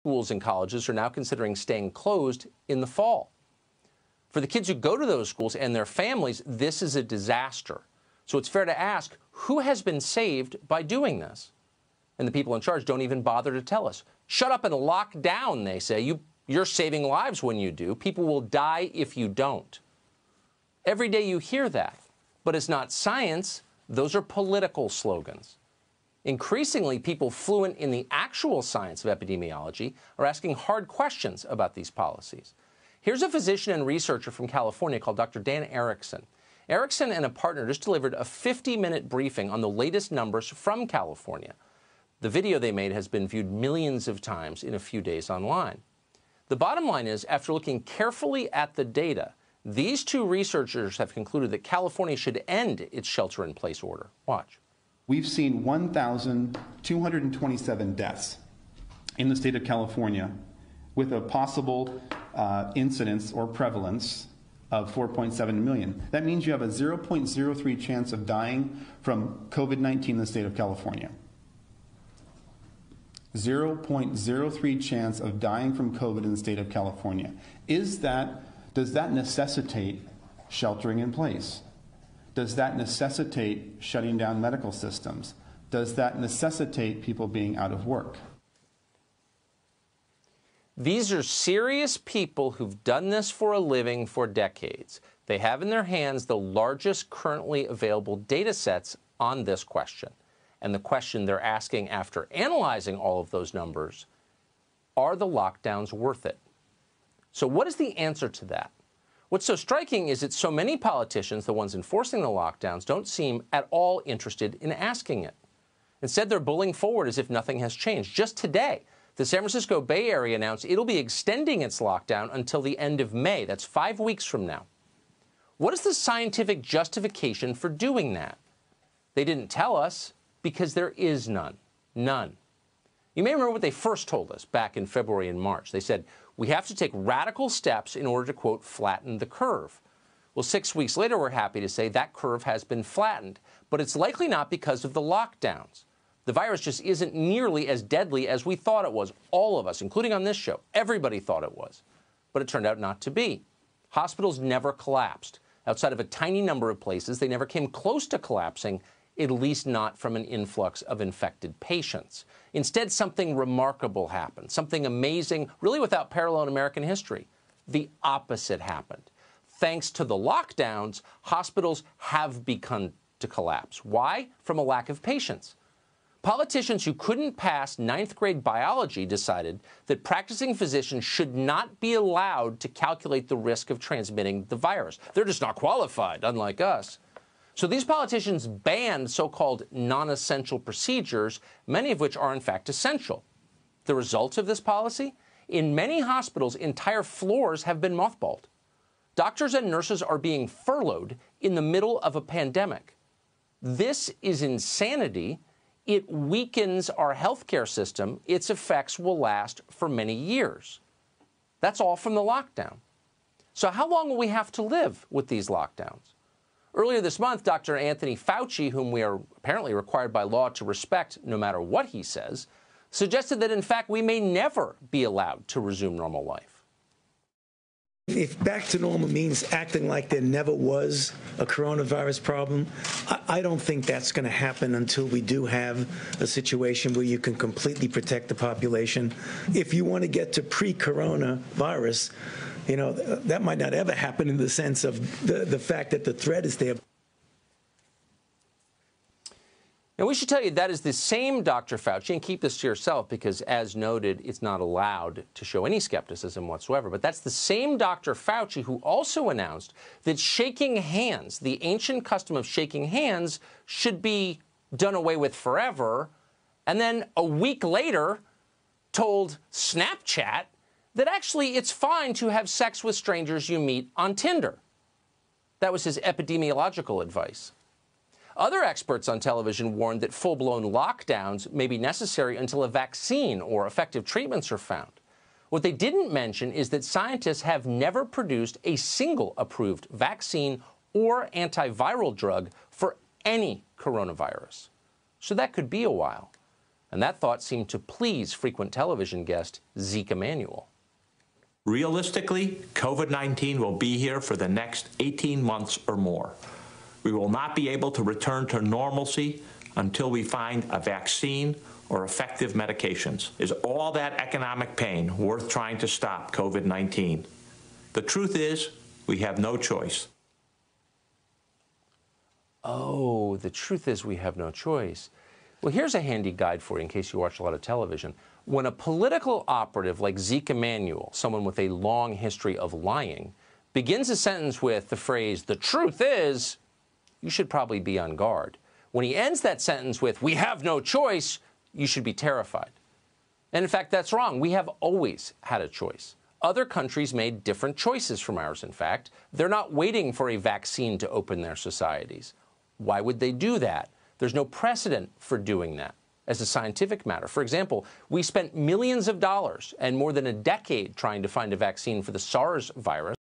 Schools and colleges are now considering staying closed in the fall. For the kids who go to those schools and their families, this is a disaster. So it's fair to ask, who has been saved by doing this? And the people in charge don't even bother to tell us. Shut up and lock down, they say. You're saving lives when you do. People will die if you don't. Every day you hear that. But it's not science. Those are political slogans. Increasingly, people fluent in the actual science of epidemiology are asking hard questions about these policies. Here's a physician and researcher from California called Dr. Dan Erickson. Erickson and a partner just delivered a 50-minute briefing on the latest numbers from California. The video they made has been viewed millions of times in a few days online. The bottom line is, after looking carefully at the data, these two researchers have concluded that California should end its shelter-in-place order. Watch. We've seen 1,227 deaths in the state of California with a possible incidence or prevalence of 4.7 million. That means you have a 0.03 chance of dying from COVID-19 in the state of California. 0.03 chance of dying from COVID in the state of California. Does that necessitate sheltering in place? Does that necessitate shutting down medical systems? Does that necessitate people being out of work? These are serious people who've done this for a living for decades. They have in their hands the largest currently available data sets on this question. And the question they're asking after analyzing all of those numbers, are the lockdowns worth it? So what is the answer to that? What's so striking is that so many politicians, the ones enforcing the lockdowns, don't seem at all interested in asking it. Instead, they're bullying forward as if nothing has changed. Just today, the San Francisco Bay Area announced it'll be extending its lockdown until the end of May. That's 5 weeks from now. What is the scientific justification for doing that? They didn't tell us because there is none. None. You may remember what they first told us back in February and March. They said, we have to take radical steps in order to, quote, flatten the curve. Well, 6 weeks later, we're happy to say that curve has been flattened, but it's likely not because of the lockdowns. The virus just isn't nearly as deadly as we thought it was. All of us, including on this show, everybody thought it was. But it turned out not to be. Hospitals never collapsed. Outside of a tiny number of places, they never came close to collapsing, at least not from an influx of infected patients. Instead, something remarkable happened, something amazing, really without parallel in American history. The opposite happened. Thanks to the lockdowns, hospitals have begun to collapse. Why? From a lack of patients. Politicians who couldn't pass 9th grade biology decided that practicing physicians should not be allowed to calculate the risk of transmitting the virus. They're just not qualified, unlike us. So these politicians banned so-called non-essential procedures, many of which are in fact essential. The results of this policy? In many hospitals, entire floors have been mothballed. Doctors and nurses are being furloughed in the middle of a pandemic. This is insanity. It weakens our healthcare system. Its effects will last for many years. That's all from the lockdown. So how long will we have to live with these lockdowns? Earlier this month, Dr. Anthony Fauci, whom we are apparently required by law to respect no matter what he says, suggested that, in fact, we may never be allowed to resume normal life. If back to normal means acting like there never was a coronavirus problem, I don't think that's going to happen until we do have a situation where you can completely protect the population. If you want to get to pre-coronavirus, you know, that might not ever happen in the sense of the fact that the threat is there. And we should tell you that is the same Dr. Fauci, and keep this to yourself because, as noted, it's not allowed to show any skepticism whatsoever. But that's the same Dr. Fauci who also announced that shaking hands, the ancient custom of shaking hands, should be done away with forever, and then a week later told Snapchat that actually it's fine to have sex with strangers you meet on Tinder. That was his epidemiological advice. Other experts on television warned that full-blown lockdowns may be necessary until a vaccine or effective treatments are found. What they didn't mention is that scientists have never produced a single approved vaccine or antiviral drug for any coronavirus. So that could be a while. And that thought seemed to please frequent television guest Zeke Emanuel. Realistically, COVID-19 will be here for the next 18 months or more. We will not be able to return to normalcy until we find a vaccine or effective medications. Is all that economic pain worth trying to stop COVID-19? The truth is, we have no choice. Oh, the truth is we have no choice. Well, here's a handy guide for you in case you watch a lot of television. When a political operative like Zeke Emanuel, someone with a long history of lying, begins a sentence with the phrase, "the truth is," you should probably be on guard. When he ends that sentence with, "we have no choice," you should be terrified. And in fact, that's wrong. We have always had a choice. Other countries made different choices from ours, in fact. They're not waiting for a vaccine to open their societies. Why would they do that? There's no precedent for doing that as a scientific matter. For example, we spent millions of dollars and more than a decade trying to find a vaccine for the SARS virus.